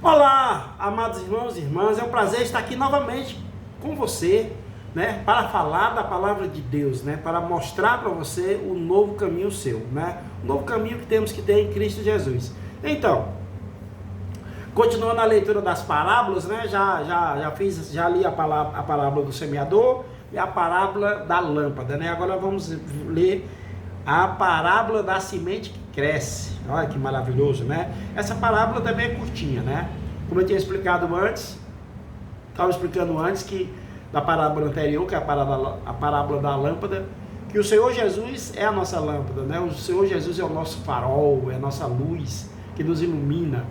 Olá, amados irmãos e irmãs, é um prazer estar aqui novamente com você, né, para falar da palavra de Deus, né, para mostrar para você o novo caminho seu, né, o novo caminho que temos que ter em Cristo Jesus. Então, continuando a leitura das parábolas, né, já li a parábola do semeador e a parábola da lâmpada, né, agora vamos ler a parábola da semente que cresce. Olha que maravilhoso, né? Essa parábola também é curtinha, né? Como eu tinha explicado antes, estava explicando antes que da parábola anterior, que é a parábola da lâmpada, que o Senhor Jesus é a nossa lâmpada, né? O Senhor Jesus é o nosso farol, é a nossa luz que nos ilumina,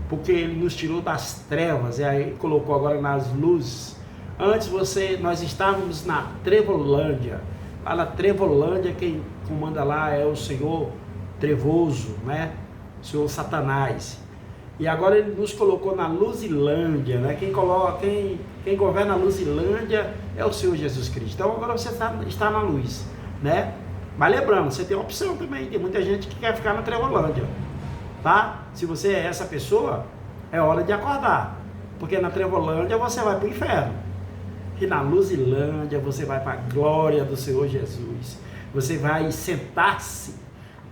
porque Ele nos tirou das trevas e aí colocou agora nas luzes. Antes nós estávamos na Trevolândia. Lá na Trevolândia, quem comanda lá é o Senhor Trevoso, né? O Senhor Satanás. E agora Ele nos colocou na Luzilândia, né? Quem governa a Luzilândia é o Senhor Jesus Cristo. Então agora você está na luz, né? Mas lembrando, você tem opção também. Tem muita gente que quer ficar na Trevolândia, tá? Se você é essa pessoa, é hora de acordar, porque na Trevolândia você vai para o inferno. E na Luzilândia você vai para a glória do Senhor Jesus. Você vai sentar-se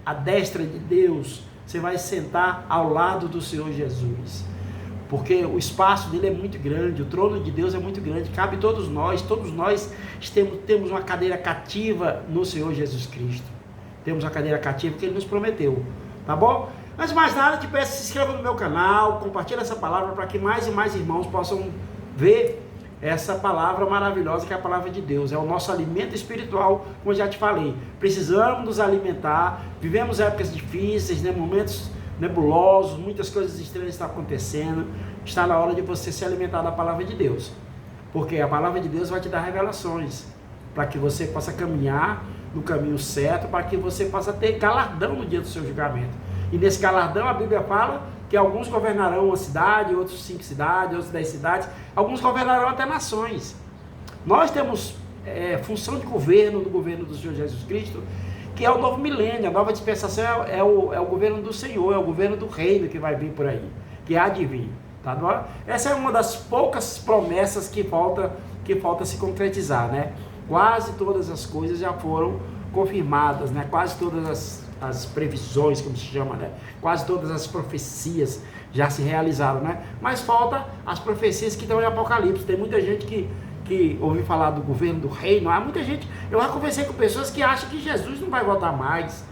à destra de Deus. Você vai sentar ao lado do Senhor Jesus. Porque o espaço dele é muito grande, o trono de Deus é muito grande, cabe todos nós temos uma cadeira cativa no Senhor Jesus Cristo. Temos uma cadeira cativa que Ele nos prometeu, tá bom? Antes de mais nada, te peço, se inscreva no meu canal, compartilhe essa palavra para que mais e mais irmãos possam ver essa palavra maravilhosa que é a palavra de Deus. É o nosso alimento espiritual, como eu já te falei. Precisamos nos alimentar, vivemos épocas difíceis, né? Momentos nebulosos, muitas coisas estranhas estão acontecendo. Está na hora de você se alimentar da palavra de Deus, porque a palavra de Deus vai te dar revelações, para que você possa caminhar no caminho certo, para que você possa ter galardão no dia do seu julgamento. E nesse galardão a Bíblia fala que alguns governarão uma cidade, outros 5 cidades, outros 10 cidades, alguns governarão até nações. Nós temos função de governo, do governo do Senhor Jesus Cristo, que é o novo milênio, a nova dispensação é o governo do Senhor, é o governo do reino que vai vir por aí, que há de vir. Tá? Essa é uma das poucas promessas que falta se concretizar, né? Quase todas as coisas já foram confirmadas, né? Quase todas as previsões, como se chama, né? Quase todas as profecias já se realizaram, né? Mas falta as profecias que estão em Apocalipse. Tem muita gente que ouviu falar do governo do reino. Há muita gente, eu já conversei com pessoas que acham que Jesus não vai voltar mais.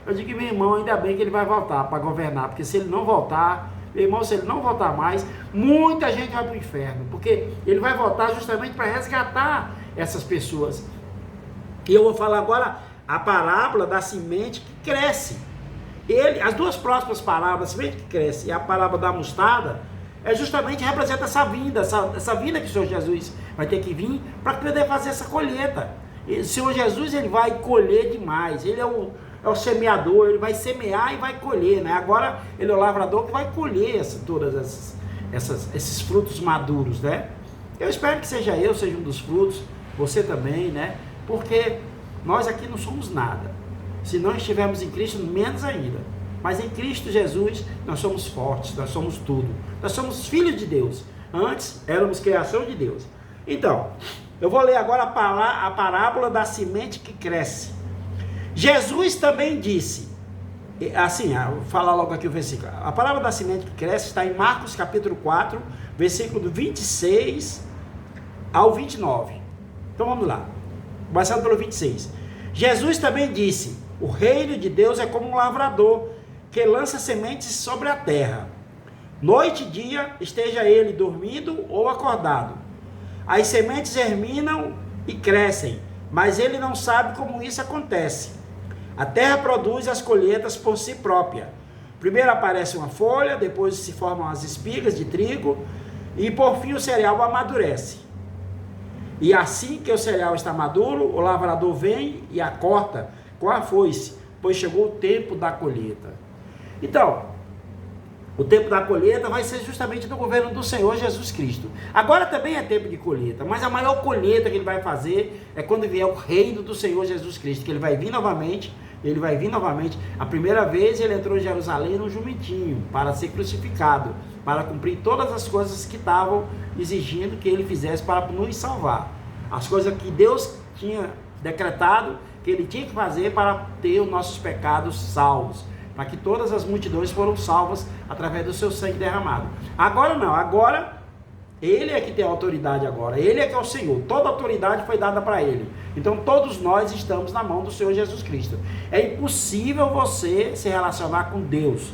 Eu digo, meu irmão, ainda bem que ele vai voltar para governar, porque se ele não voltar, meu irmão, se ele não voltar mais, muita gente vai para o inferno, porque ele vai voltar justamente para resgatar essas pessoas. E eu vou falar agora a parábola da semente que cresce. As duas próximas parábolas, a semente que cresce e a parábola da mostarda, justamente representa essa vinda que o Senhor Jesus vai ter que vir para poder fazer essa colheita. E o Senhor Jesus, ele vai colher demais. Ele é o semeador, ele vai semear e vai colher, né? Agora ele é o lavrador que vai colher todas esses frutos maduros, né? Eu espero que seja um dos frutos, você também, né? Porque nós aqui não somos nada. Se não estivermos em Cristo, menos ainda. Mas em Cristo Jesus, nós somos fortes, nós somos tudo. Nós somos filhos de Deus. Antes, éramos criação de Deus. Então, eu vou ler agora a parábola da semente que cresce. Jesus também disse, assim, vou falar logo aqui o versículo. A parábola da semente que cresce está em Marcos capítulo 4, versículo do 26 ao 29. Então vamos lá. Começando pelo 26. Jesus também disse: o reino de Deus é como um lavrador que lança sementes sobre a terra. Noite e dia, esteja ele dormindo ou acordado. As sementes germinam e crescem, mas ele não sabe como isso acontece. A terra produz as colheitas por si própria. Primeiro aparece uma folha, depois se formam as espigas de trigo e por fim o cereal amadurece. E assim que o cereal está maduro, o lavrador vem e a corta com a foice, pois chegou o tempo da colheita. Então, o tempo da colheita vai ser justamente no governo do Senhor Jesus Cristo. Agora também é tempo de colheita, mas a maior colheita que ele vai fazer é quando vier o reino do Senhor Jesus Cristo, que ele vai vir novamente. A primeira vez ele entrou em Jerusalém num jumentinho para ser crucificado. para cumprir todas as coisas que estavam exigindo que ele fizesse para nos salvar. As coisas que Deus tinha decretado que ele tinha que fazer para ter os nossos pecados salvos, para que todas as multidões foram salvas através do seu sangue derramado. Agora não, agora ele é que tem autoridade agora, ele é que é o Senhor, toda autoridade foi dada para ele. Então todos nós estamos na mão do Senhor Jesus Cristo. É impossível você se relacionar com Deus,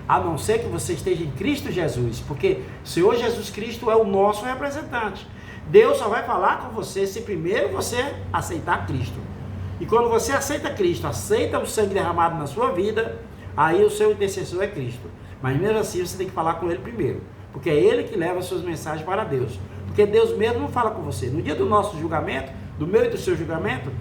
a não ser que você esteja em Cristo Jesus, porque o Senhor Jesus Cristo é o nosso representante. Deus só vai falar com você se primeiro você aceitar Cristo. E quando você aceita Cristo, aceita o sangue derramado na sua vida, aí o seu intercessor é Cristo. Mas mesmo assim você tem que falar com ele primeiro, porque é ele que leva as suas mensagens para Deus. Porque Deus mesmo não fala com você. No dia do nosso julgamento, do meu e do seu julgamento,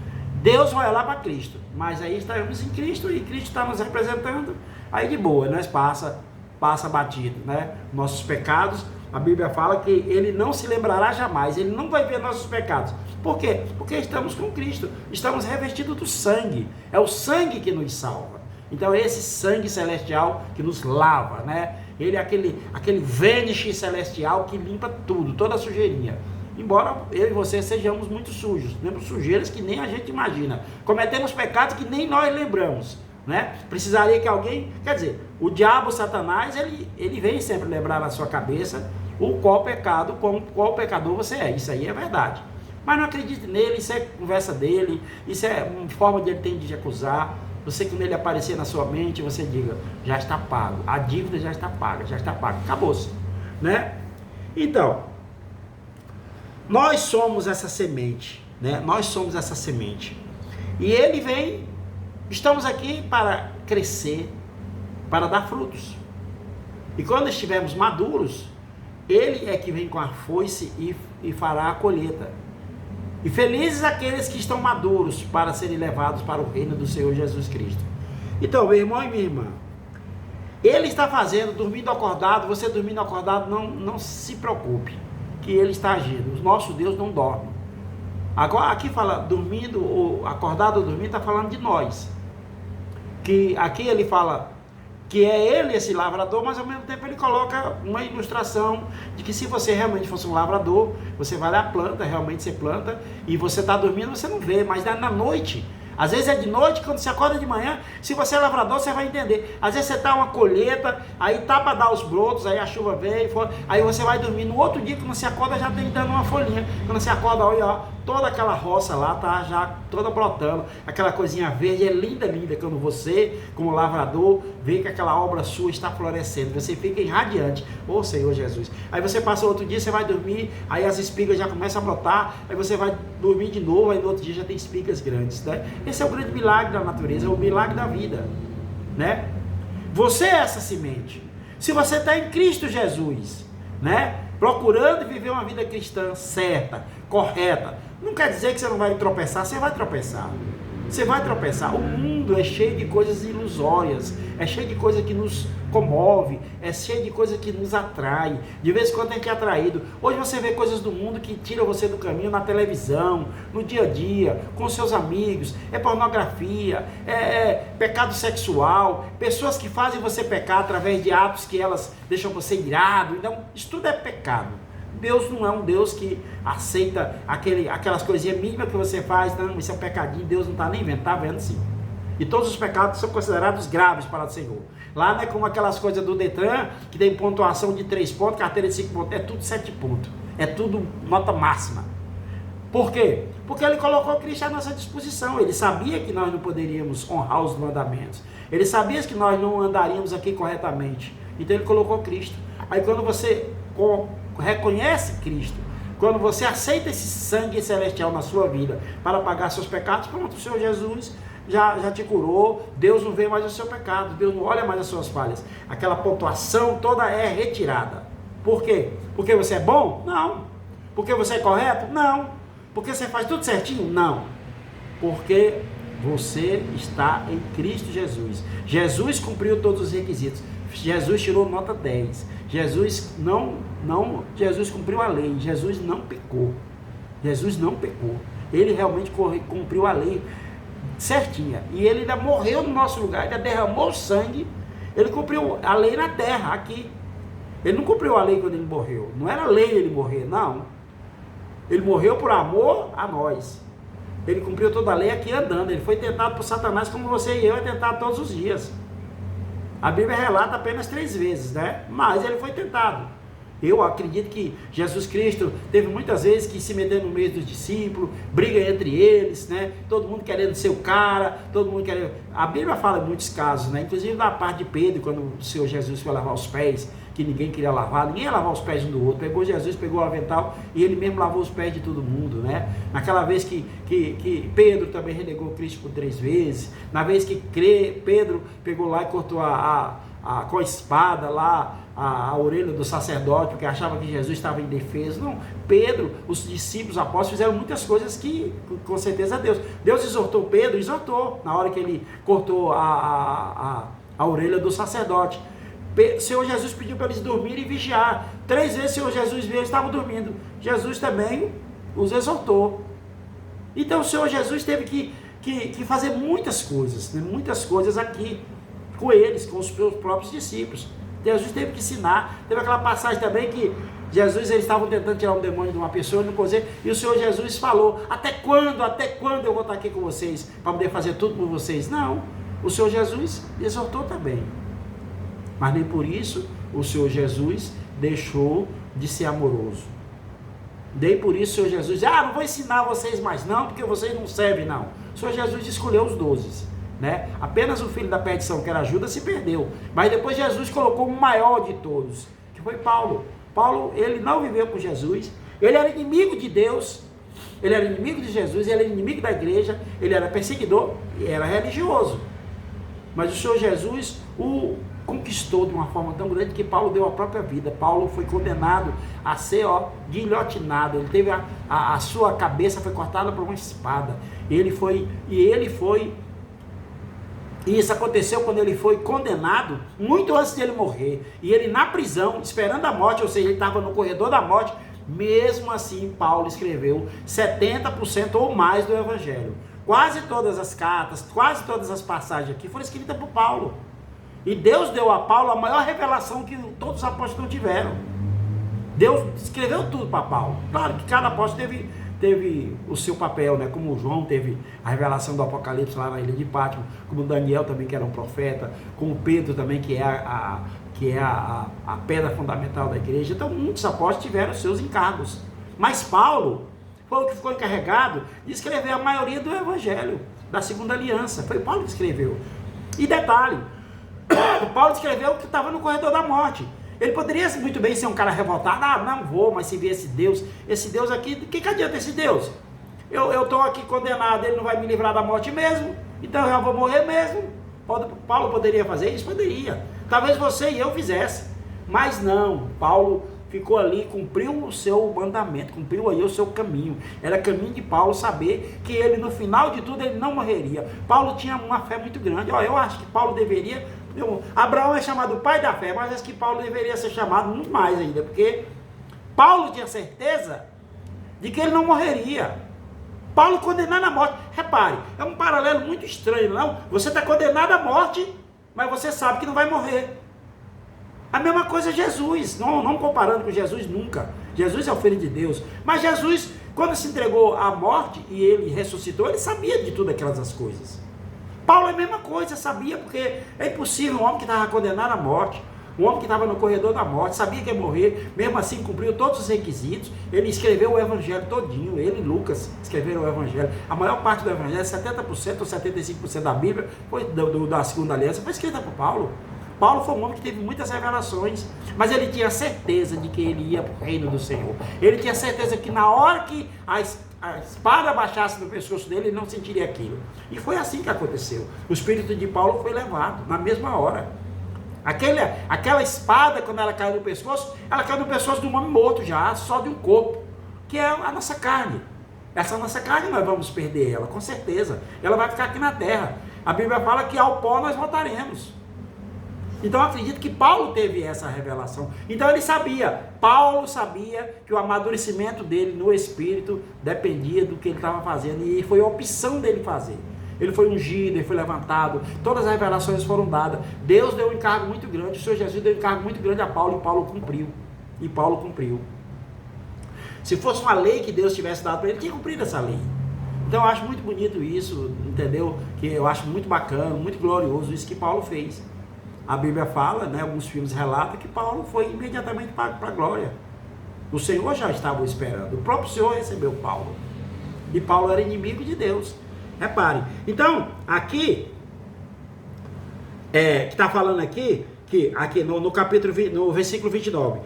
Deus vai lá para Cristo. Mas aí estamos em Cristo e Cristo está nos representando. Aí de boa, nós passa batido, né? Nossos pecados, a Bíblia fala que ele não se lembrará jamais, ele não vai ver nossos pecados. Por quê? Porque estamos com Cristo, estamos revestidos do sangue, é o sangue que nos salva. Então é esse sangue celestial que nos lava, né? Ele é aquele vênice celestial que limpa tudo, toda a sujeirinha. Embora eu e você sejamos muito sujos, temos sujeiras que nem a gente imagina, cometemos pecados que nem nós lembramos, né? Precisaria que alguém, quer dizer, o diabo, Satanás, ele vem sempre lembrar na sua cabeça o qual pecado, qual pecador você é. Isso aí é verdade. Mas não acredite nele, isso é conversa dele, isso é uma forma de ele ter de acusar. Você, quando ele aparecer na sua mente, você diga, já está pago, a dívida já está paga, acabou-se, né? Então, nós somos essa semente, né? Nós somos essa semente. E ele vem, estamos aqui para crescer, para dar frutos. E quando estivermos maduros, ele é que vem com a foice e fará a colheita. E felizes aqueles que estão maduros para serem levados para o reino do Senhor Jesus Cristo. Então, meu irmão e minha irmã, ele está fazendo, dormindo acordado, você dormindo acordado, não se preocupe, que ele está agindo. O nosso Deus não dorme. Agora, aqui fala dormindo, ou acordado ou dormindo, está falando de nós. Que aqui ele fala que é ele esse lavrador, mas ao mesmo tempo ele coloca uma ilustração de que se você realmente fosse um lavrador, você vai lá, planta, realmente você planta, e você está dormindo, você não vê, mas na noite, às vezes é de noite, quando você acorda de manhã, se você é lavrador, você vai entender. Às vezes você está uma colheita, aí tá para dar os brotos, aí a chuva vem, aí você vai dormir. No outro dia, quando você acorda, já tem dando uma folhinha. Quando você acorda, olha, ó, toda aquela roça lá tá já toda brotando, aquela coisinha verde, é linda, quando você, como lavrador, vê que aquela obra sua está florescendo, você fica irradiante, ô Senhor Jesus. Aí você passa outro dia, você vai dormir, aí as espigas já começam a brotar, aí você vai dormir de novo, aí no outro dia já tem espigas grandes, né? Esse é o grande milagre da natureza, é o milagre da vida, né? Você é essa semente. Se você está em Cristo Jesus, né? Procurando viver uma vida cristã certa, correta, não quer dizer que você não vai tropeçar, você vai tropeçar. Você vai tropeçar. O mundo é cheio de coisas ilusórias, é cheio de coisa que nos comove, é cheio de coisa que nos atrai. De vez em quando a gente é atraído. Hoje você vê coisas do mundo que tiram você do caminho na televisão, no dia a dia, com seus amigos. É pornografia, é pecado sexual, pessoas que fazem você pecar através de atos que elas deixam você irado. Então, isso tudo é pecado. Deus não é um Deus que aceita aquelas coisinhas mínimas que você faz, não, isso é um pecadinho, Deus não está nem vendo, está vendo sim. E todos os pecados são considerados graves para o Senhor. Lá não é como aquelas coisas do Detran, que tem pontuação de 3 pontos, carteira de 5 pontos, é tudo 7 pontos, é tudo nota máxima. Por quê? Porque ele colocou Cristo à nossa disposição, ele sabia que nós não poderíamos honrar os mandamentos, ele sabia que nós não andaríamos aqui corretamente, então ele colocou Cristo. Aí quando você reconhece Cristo, quando você aceita esse sangue celestial na sua vida para pagar seus pecados, pronto, o Senhor Jesus já te curou, Deus não vê mais o seu pecado, Deus não olha mais as suas falhas, aquela pontuação toda é retirada. Por quê? Porque você é bom? Não. Porque você é correto? Não. Porque você faz tudo certinho? Não. Porque você está em Cristo Jesus. Jesus cumpriu todos os requisitos. Jesus tirou nota 10. Jesus cumpriu a lei. Jesus não pecou. Jesus não pecou. Ele realmente cumpriu a lei certinha. E ele ainda morreu no nosso lugar, ainda derramou sangue. Ele cumpriu a lei na terra, aqui. Ele não cumpriu a lei quando ele morreu. Não era lei ele morrer, não. Ele morreu por amor a nós. Ele cumpriu toda a lei aqui andando. Ele foi tentado por Satanás como você e eu é tentado todos os dias. A Bíblia relata apenas 3 vezes, né? Mas ele foi tentado. Eu acredito que Jesus Cristo teve muitas vezes que se meter no meio dos discípulos, briga entre eles, né? Todo mundo querendo ser o cara, todo mundo querendo... A Bíblia fala em muitos casos, né? Inclusive da parte de Pedro, quando o Senhor Jesus foi lavar os pés, que ninguém queria lavar, ninguém ia lavar os pés um do outro. Pegou Jesus, pegou o avental e ele mesmo lavou os pés de todo mundo, né? Naquela vez que Pedro também renegou Cristo por 3 vezes, na vez que Pedro pegou lá e cortou com a espada lá a orelha do sacerdote, porque achava que Jesus estava indefeso. Não, Pedro, os discípulos, os apóstolos fizeram muitas coisas que, com certeza, Deus exortou Pedro, exortou, na hora que ele cortou a orelha do sacerdote. O Senhor Jesus pediu para eles dormirem e vigiar. 3 vezes o Senhor Jesus viu, eles estavam dormindo. Jesus também os exortou. Então o Senhor Jesus teve que fazer muitas coisas, né? Muitas coisas aqui com eles, com os seus próprios discípulos. Jesus teve que ensinar. Teve aquela passagem também que eles estavam tentando tirar um demônio de uma pessoa, não conseguiu, e o Senhor Jesus falou: até quando eu vou estar aqui com vocês, para poder fazer tudo por vocês? Não, o Senhor Jesus exortou também, mas nem por isso o Senhor Jesus deixou de ser amoroso. Nem por isso o Senhor Jesus disse: não vou ensinar vocês mais não, porque vocês não servem não. O Senhor Jesus escolheu os 12, né? Apenas o filho da perdição, que era Judas, se perdeu, mas depois Jesus colocou o maior de todos, que foi Paulo. Paulo, ele não viveu com Jesus, ele era inimigo de Deus, ele era inimigo de Jesus, ele era inimigo da igreja, ele era perseguidor e era religioso, mas o Senhor Jesus o conquistou de uma forma tão grande que Paulo deu a própria vida. Paulo foi condenado a ser guilhotinado, ele teve a sua cabeça foi cortada por uma espada, e isso aconteceu quando ele foi condenado, muito antes de ele morrer, e ele na prisão, esperando a morte, ou seja, ele estava no corredor da morte. Mesmo assim, Paulo escreveu 70% ou mais do Evangelho. Quase todas as cartas, quase todas as passagens aqui foram escritas por Paulo. E Deus deu a Paulo a maior revelação que todos os apóstolos não tiveram. Deus escreveu tudo para Paulo. Claro que cada apóstolo teve o seu papel, né? Como João teve a revelação do Apocalipse lá na ilha de Pátimo, como Daniel também, que era um profeta, como Pedro também, que é a pedra fundamental da igreja. Então muitos apóstolos tiveram seus encargos, mas Paulo foi o que ficou encarregado de escrever a maioria do Evangelho da Segunda Aliança. Foi Paulo que escreveu. E detalhe, Paulo escreveu que estava no corredor da morte. Ele poderia muito bem ser um cara revoltado: não vou, mas se vir esse Deus aqui, que adianta esse Deus? Eu estou aqui condenado, ele não vai me livrar da morte mesmo, então eu já vou morrer mesmo. Paulo poderia fazer isso? Poderia. Talvez você e eu fizesse, mas não. Paulo ficou ali, cumpriu o seu mandamento, cumpriu aí o seu caminho. Era caminho de Paulo saber que ele, no final de tudo, ele não morreria. Paulo tinha uma fé muito grande. Eu acho que Paulo deveria... Abraão é chamado pai da fé, mas acho que Paulo deveria ser chamado muito mais ainda, porque Paulo tinha certeza de que ele não morreria. Paulo condenado à morte. Repare, é um paralelo muito estranho, não? Você está condenado à morte, mas você sabe que não vai morrer. A mesma coisa é Jesus, não comparando com Jesus nunca. Jesus é o Filho de Deus, mas Jesus, quando se entregou à morte e ele ressuscitou, ele sabia de todas aquelas coisas. Paulo é a mesma coisa, sabia, porque é impossível um homem que estava condenado à morte, um homem que estava no corredor da morte, sabia que ia morrer, mesmo assim cumpriu todos os requisitos. Ele escreveu o Evangelho todinho, ele e Lucas escreveram o Evangelho. A maior parte do Evangelho, 70% ou 75% da Bíblia, da Segunda Aliança, foi escrita por Paulo. Paulo foi um homem que teve muitas revelações, mas ele tinha certeza de que ele ia para o reino do Senhor. Ele tinha certeza que na hora que a espada baixasse no pescoço dele, ele não sentiria aquilo. E foi assim que aconteceu. O espírito de Paulo foi levado na mesma hora. Aquela espada, quando ela caiu no pescoço, ela caiu no pescoço de um homem morto já, só de um corpo, que é a nossa carne. Essa nossa carne nós vamos perder ela, com certeza. Ela vai ficar aqui na terra. A Bíblia fala que ao pó nós voltaremos. Então eu acredito que Paulo teve essa revelação. Então Paulo sabia que o amadurecimento dele no Espírito dependia do que ele estava fazendo, e foi a opção dele fazer. ele foi ungido, ele foi levantado, todas as revelações foram dadas. Deus deu um encargo muito grande, o Senhor Jesus deu um encargo muito grande a Paulo, e Paulo cumpriu. E Paulo cumpriu. Se fosse uma lei que Deus tivesse dado para ele, tinha cumprido essa lei. Então eu acho muito bonito isso, entendeu? Que eu acho muito bacana, muito glorioso isso que Paulo fez. A Bíblia fala, né, alguns filmes relatam que Paulo foi imediatamente para a glória. O Senhor já estava esperando, o próprio Senhor recebeu Paulo. E Paulo era inimigo de Deus. Repare. Então, aqui, que está falando aqui, que aqui no capítulo, no versículo 29.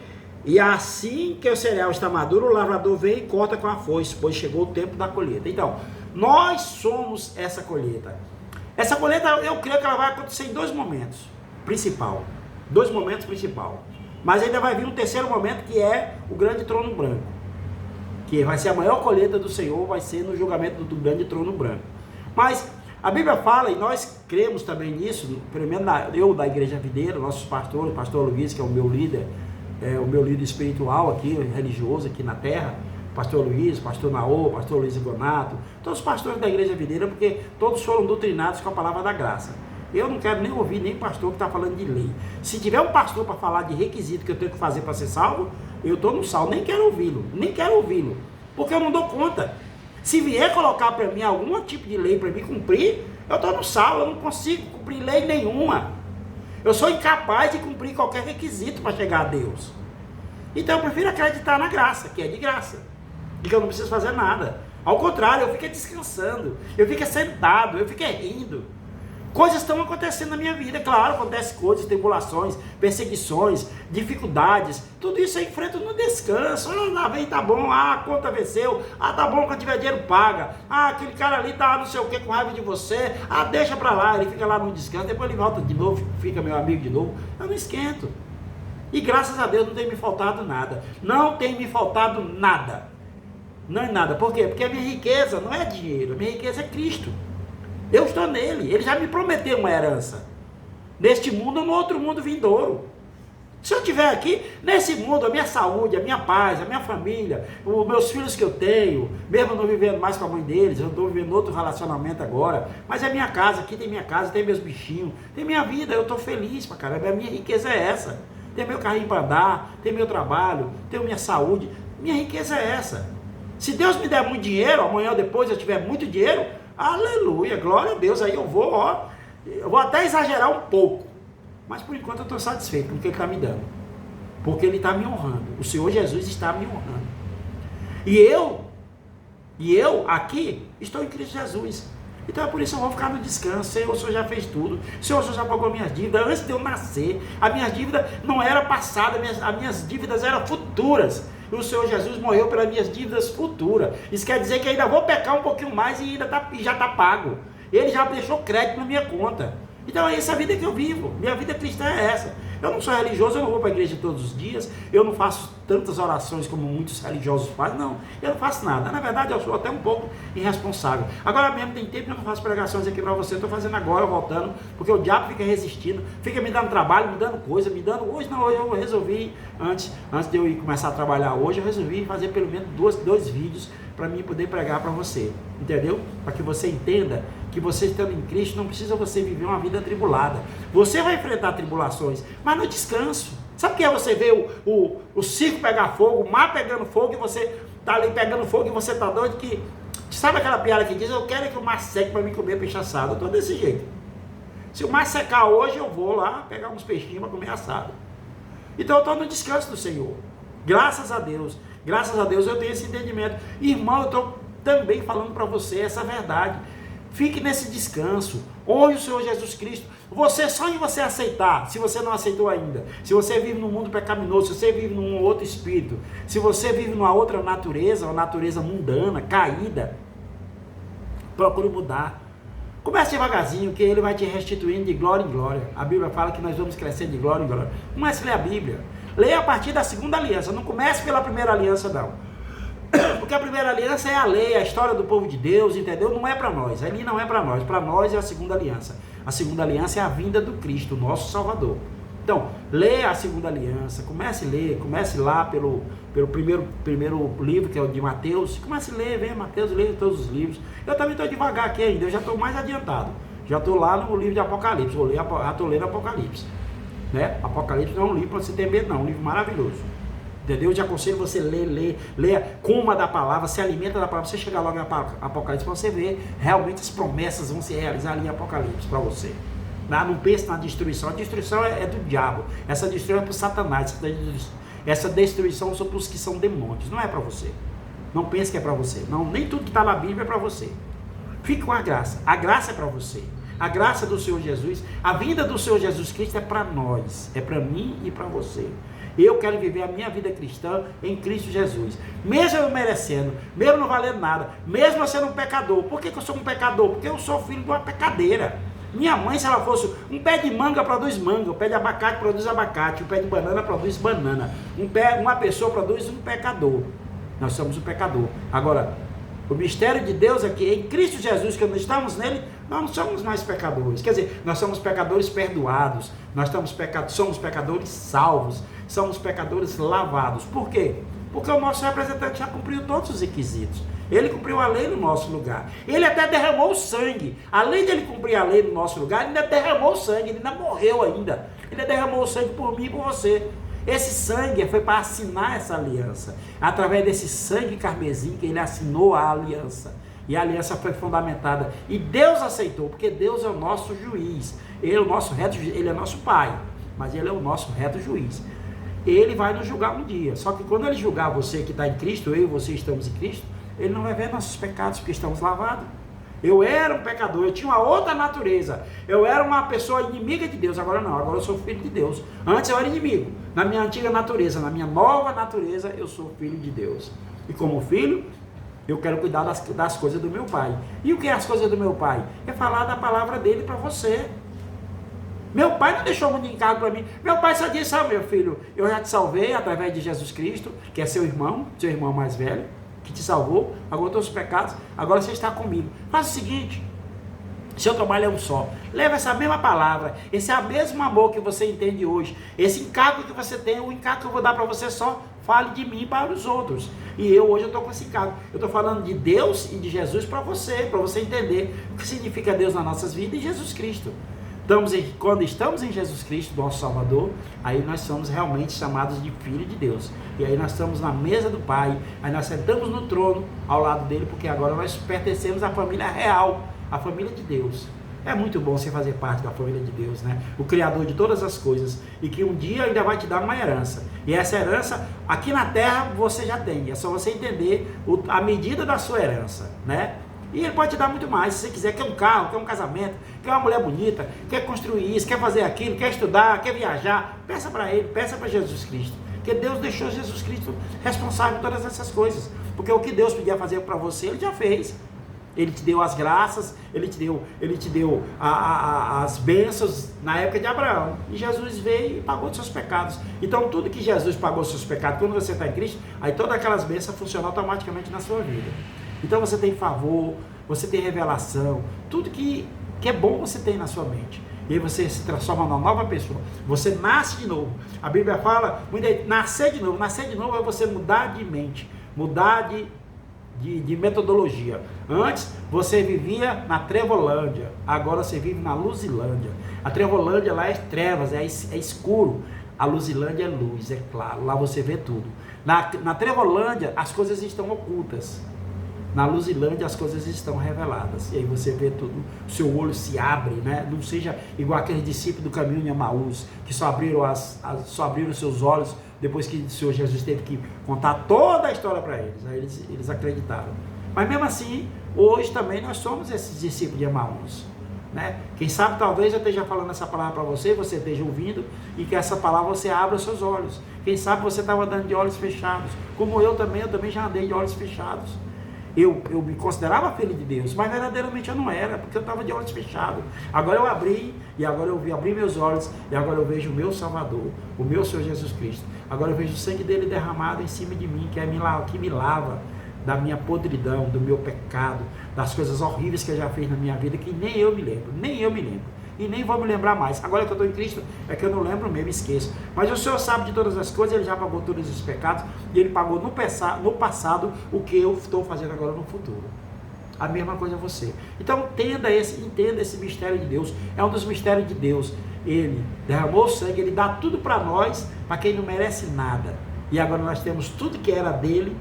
E assim que o cereal está maduro, o lavrador vem e corta com a foice, pois chegou o tempo da colheita. Então, nós somos essa colheita. Essa colheita, eu creio que ela vai acontecer em dois momentos principais. Mas ainda vai vir um terceiro momento, que é o grande trono branco. Que vai ser a maior colheita do Senhor, vai ser no julgamento do grande trono branco. Mas a Bíblia fala, e nós cremos também nisso, primeiro eu da Igreja Videira, nossos pastores, o pastor Luiz, que é o meu líder espiritual aqui, religioso aqui na terra, pastor Luiz, pastor Naô, pastor Luiz Igonato, todos os pastores da Igreja Videira, porque todos foram doutrinados com a palavra da graça. Eu não quero nem ouvir nem pastor que está falando de lei. Se tiver um pastor para falar de requisito que eu tenho que fazer para ser salvo, eu estou no salvo, nem quero ouvi-lo, porque eu não dou conta. Se vier colocar para mim algum tipo de lei para mim cumprir, eu estou no salvo, eu não consigo cumprir lei nenhuma. Eu sou incapaz de cumprir qualquer requisito para chegar a Deus. Então eu prefiro acreditar na graça, que é de graça, e que eu não preciso fazer nada. Ao contrário, eu fico descansando, eu fico sentado, eu fico rindo. Coisas estão acontecendo na minha vida, claro, acontecem coisas, tribulações, perseguições, dificuldades, tudo isso eu enfrento no descanso. Ah, vem, tá bom, a conta venceu, tá bom, quando tiver dinheiro paga, aquele cara ali tá não sei o que com raiva de você, deixa pra lá, ele fica lá no descanso, depois ele volta de novo, fica meu amigo de novo, eu não esquento. E graças a Deus não tem me faltado nada, não é nada, por quê? Porque a minha riqueza não é dinheiro, a minha riqueza é Cristo. Eu estou nele, ele já me prometeu uma herança, neste mundo ou no outro mundo vindouro. Se eu estiver aqui, nesse mundo, a minha saúde, a minha paz, a minha família, os meus filhos que eu tenho, mesmo não vivendo mais com a mãe deles, eu estou vivendo outro relacionamento agora, mas é minha casa, aqui tem minha casa, tem meus bichinhos, tem minha vida, eu estou feliz pra caramba, a minha riqueza é essa. Tem meu carrinho para andar, tem meu trabalho, tenho minha saúde, minha riqueza é essa. Se Deus me der muito dinheiro, amanhã ou depois eu tiver muito dinheiro, aleluia, glória a Deus, aí eu vou até exagerar um pouco, mas por enquanto eu estou satisfeito com o que Ele está me dando, porque Ele está me honrando, o Senhor Jesus está me honrando, e eu aqui estou em Cristo Jesus, então é por isso que eu vou ficar no descanso. Senhor, o Senhor já fez tudo, o Senhor já pagou minhas dívidas, antes de eu nascer, a minha dívida não era passada, as minhas dívidas eram futuras, e o Senhor Jesus morreu pelas minhas dívidas futuras. Isso quer dizer que ainda vou pecar um pouquinho mais e já está pago. Ele já deixou crédito na minha conta. Então é essa a vida que eu vivo. Minha vida cristã é essa. Eu não sou religioso, eu não vou para a igreja todos os dias, eu não faço tantas orações como muitos religiosos fazem, não. Eu não faço nada. Na verdade, eu sou até um pouco irresponsável. Agora mesmo tem tempo que eu não faço pregações aqui para você, eu estou fazendo agora, voltando, porque o diabo fica resistindo, fica me dando trabalho, me dando coisa, hoje não, hoje eu resolvi, antes de eu ir começar a trabalhar hoje, eu resolvi fazer pelo menos dois vídeos para mim poder pregar para você, entendeu? Para que você entenda que você estando em Cristo não precisa você viver uma vida atribulada. Você vai enfrentar tribulações, mas no descanso. Sabe o que é você ver o circo pegar fogo, o mar pegando fogo, e você tá ali pegando fogo e você tá doido que... Sabe aquela piada que diz, eu quero que o mar seque para mim comer peixe assado? Eu tô desse jeito. Se o mar secar hoje, eu vou lá pegar uns peixinhos para comer assado. Então eu tô no descanso do Senhor. Graças a Deus eu tenho esse entendimento. Irmão, eu estou também falando para você essa verdade. Fique nesse descanso, honre o Senhor Jesus Cristo. Só em você aceitar, se você não aceitou ainda, se você vive num mundo pecaminoso, se você vive num outro espírito, se você vive numa outra natureza, uma natureza mundana, caída, procure mudar. Comece devagarzinho, que Ele vai te restituindo de glória em glória. A Bíblia fala que nós vamos crescer de glória em glória. Comece a ler a Bíblia. Leia a partir da segunda aliança, não comece pela primeira aliança não. Porque a primeira aliança é a lei, a história do povo de Deus, entendeu? Não é para nós, ali não é para nós é a segunda aliança. A segunda aliança é a vinda do Cristo, nosso Salvador. Então, lê a segunda aliança, comece a ler, comece lá pelo primeiro livro, que é o de Mateus, comece a ler, venha Mateus, leia todos os livros. Eu também estou devagar aqui ainda, eu já estou mais adiantado, já estou lá no livro de Apocalipse, já estou lendo Apocalipse, né? Apocalipse não é um livro para você ter medo não, é um livro maravilhoso, entendeu? Eu te aconselho você ler, coma da palavra, se alimenta da palavra, você chegar logo em Apocalipse para você ver, realmente as promessas vão se realizar ali em Apocalipse para você. Não pense na destruição, a destruição é do diabo, essa destruição é para o Satanás, essa destruição são para os que são demônios, não é para você. Não pense que é para você, não, nem tudo que está na Bíblia é para você. Fique com a graça é para você. A graça do Senhor Jesus, a vinda do Senhor Jesus Cristo é para nós, é para mim e para você. Eu quero viver a minha vida cristã em Cristo Jesus, mesmo eu merecendo, mesmo não valendo nada, mesmo eu sendo um pecador. Por que eu sou um pecador? Porque eu sou filho de uma pecadeira. Minha mãe, se ela fosse um pé de manga, produz manga, um pé de abacate produz abacate, um pé de banana produz banana, uma pessoa produz um pecador. Nós somos um pecador. Agora, o mistério de Deus é que em Cristo Jesus, que nós estamos nele, nós não somos mais pecadores. Quer dizer, nós somos pecadores perdoados, somos pecadores salvos, somos pecadores lavados. Por quê? Porque o nosso representante já cumpriu todos os requisitos. Ele cumpriu a lei no nosso lugar. Ele até derramou o sangue. Além de ele cumprir a lei no nosso lugar, ele ainda derramou o sangue. Ele ainda morreu ainda. Ele derramou o sangue por mim e por você. Esse sangue foi para assinar essa aliança. Através desse sangue carmesim que ele assinou a aliança. E a aliança foi fundamentada. E Deus aceitou, porque Deus é o nosso juiz. Ele é o nosso reto juiz. Ele é nosso pai, mas ele é o nosso reto juiz. Ele vai nos julgar um dia. Só que quando ele julgar você que está em Cristo, eu e você estamos em Cristo, ele não vai ver nossos pecados, porque estamos lavados. Eu era um pecador, eu tinha uma outra natureza. Eu era uma pessoa inimiga de Deus, agora não, agora eu sou filho de Deus. Antes eu era inimigo. Na minha antiga natureza, na minha nova natureza, eu sou filho de Deus. E como filho, eu quero cuidar das coisas do meu pai. E o que é as coisas do meu pai? É falar da palavra dele para você. Meu pai não deixou muito encargo para mim. Meu pai só disse, meu filho, eu já te salvei através de Jesus Cristo, que é seu irmão mais velho, que te salvou, aguentou os pecados, agora você está comigo. Faz o seguinte, seu trabalho é um só. Leva essa mesma palavra, esse é o mesmo amor que você entende hoje, esse encargo que você tem, o encargo que eu vou dar para você só, fale de mim para os outros. E hoje eu estou com esse encargo. Eu estou falando de Deus e de Jesus para você entender o que significa Deus nas nossas vidas e Jesus Cristo. Quando estamos em Jesus Cristo, nosso Salvador, aí nós somos realmente chamados de filho de Deus. E aí nós estamos na mesa do Pai, aí nós sentamos no trono ao lado dele, porque agora nós pertencemos à família real, à família de Deus. É muito bom você fazer parte da família de Deus, né? O Criador de todas as coisas, e que um dia ainda vai te dar uma herança. E essa herança, aqui na terra, você já tem. É só você entender a medida da sua herança, né? E ele pode te dar muito mais, se você quiser, quer um carro, quer um casamento, quer uma mulher bonita, quer construir isso, quer fazer aquilo, quer estudar, quer viajar, peça para ele, peça para Jesus Cristo, porque Deus deixou Jesus Cristo responsável por todas essas coisas, porque o que Deus podia fazer para você, ele já fez. Ele te deu as graças, ele te deu as bênçãos na época de Abraão, e Jesus veio e pagou os seus pecados. Então tudo que Jesus pagou os seus pecados, quando você está em Cristo, aí todas aquelas bênçãos funcionam automaticamente na sua vida. Então você tem favor, você tem revelação, tudo que é bom você tem na sua mente. E aí você se transforma numa nova pessoa. Você nasce de novo. A Bíblia fala, nascer de novo. Nascer de novo é você mudar de mente, mudar de metodologia. Antes você vivia na Trevolândia, agora você vive na Luzilândia. A Trevolândia lá é trevas, é escuro. A Luzilândia é luz, é claro. Lá você vê tudo. Na Trevolândia as coisas estão ocultas. Na Luzilândia as coisas estão reveladas. E aí você vê tudo, o seu olho se abre, né? Não seja igual aqueles discípulos do caminho de Emaús, que só abriram os seus olhos depois que o Senhor Jesus teve que contar toda a história para eles. Aí eles acreditaram. Mas mesmo assim, hoje também nós somos esses discípulos de Emaús, né? Quem sabe talvez eu esteja falando essa palavra para você esteja ouvindo, e que essa palavra você abra os seus olhos. Quem sabe você estava andando de olhos fechados, como eu também já andei de olhos fechados. Eu me considerava filho de Deus, mas verdadeiramente eu não era, porque eu estava de olhos fechados. Agora eu abri, e agora eu abri meus olhos, e agora eu vejo o meu Salvador, o meu Senhor Jesus Cristo. Agora eu vejo o sangue dele derramado em cima de mim, que me lava da minha podridão, do meu pecado, das coisas horríveis que eu já fiz na minha vida, que nem eu me lembro. e nem vou me lembrar mais. Agora que eu estou em Cristo, é que eu não lembro mesmo, esqueço. Mas o Senhor sabe de todas as coisas, Ele já pagou todos os pecados, e Ele pagou no passado o que eu estou fazendo agora no futuro. A mesma coisa você. Então entenda esse mistério de Deus. É um dos mistérios de Deus. Ele derramou sangue, Ele dá tudo para nós, para quem não merece nada. E agora nós temos tudo que era dele,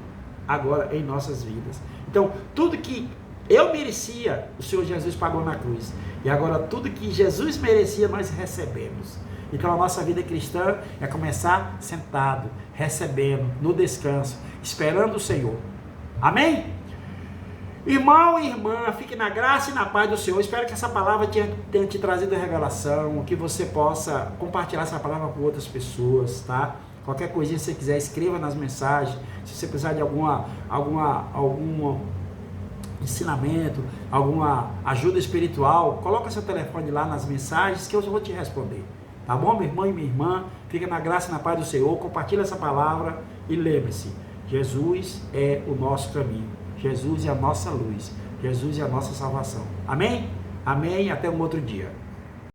agora em nossas vidas. Então tudo que eu merecia, o Senhor Jesus pagou na cruz. E agora tudo que Jesus merecia, nós recebemos. Então a nossa vida cristã é começar sentado, recebendo, no descanso, esperando o Senhor. Amém? Irmão e irmã, fique na graça e na paz do Senhor. Espero que essa palavra tenha te trazido revelação, que você possa compartilhar essa palavra com outras pessoas, tá? Qualquer coisinha que você quiser, escreva nas mensagens. Se você precisar de algum ensinamento, alguma ajuda espiritual, coloca seu telefone lá nas mensagens que eu vou te responder. Tá bom, meu irmão e minha irmã? Fica na graça e na paz do Senhor. Compartilha essa palavra e lembre-se, Jesus é o nosso caminho. Jesus é a nossa luz. Jesus é a nossa salvação. Amém? Amém. Até um outro dia.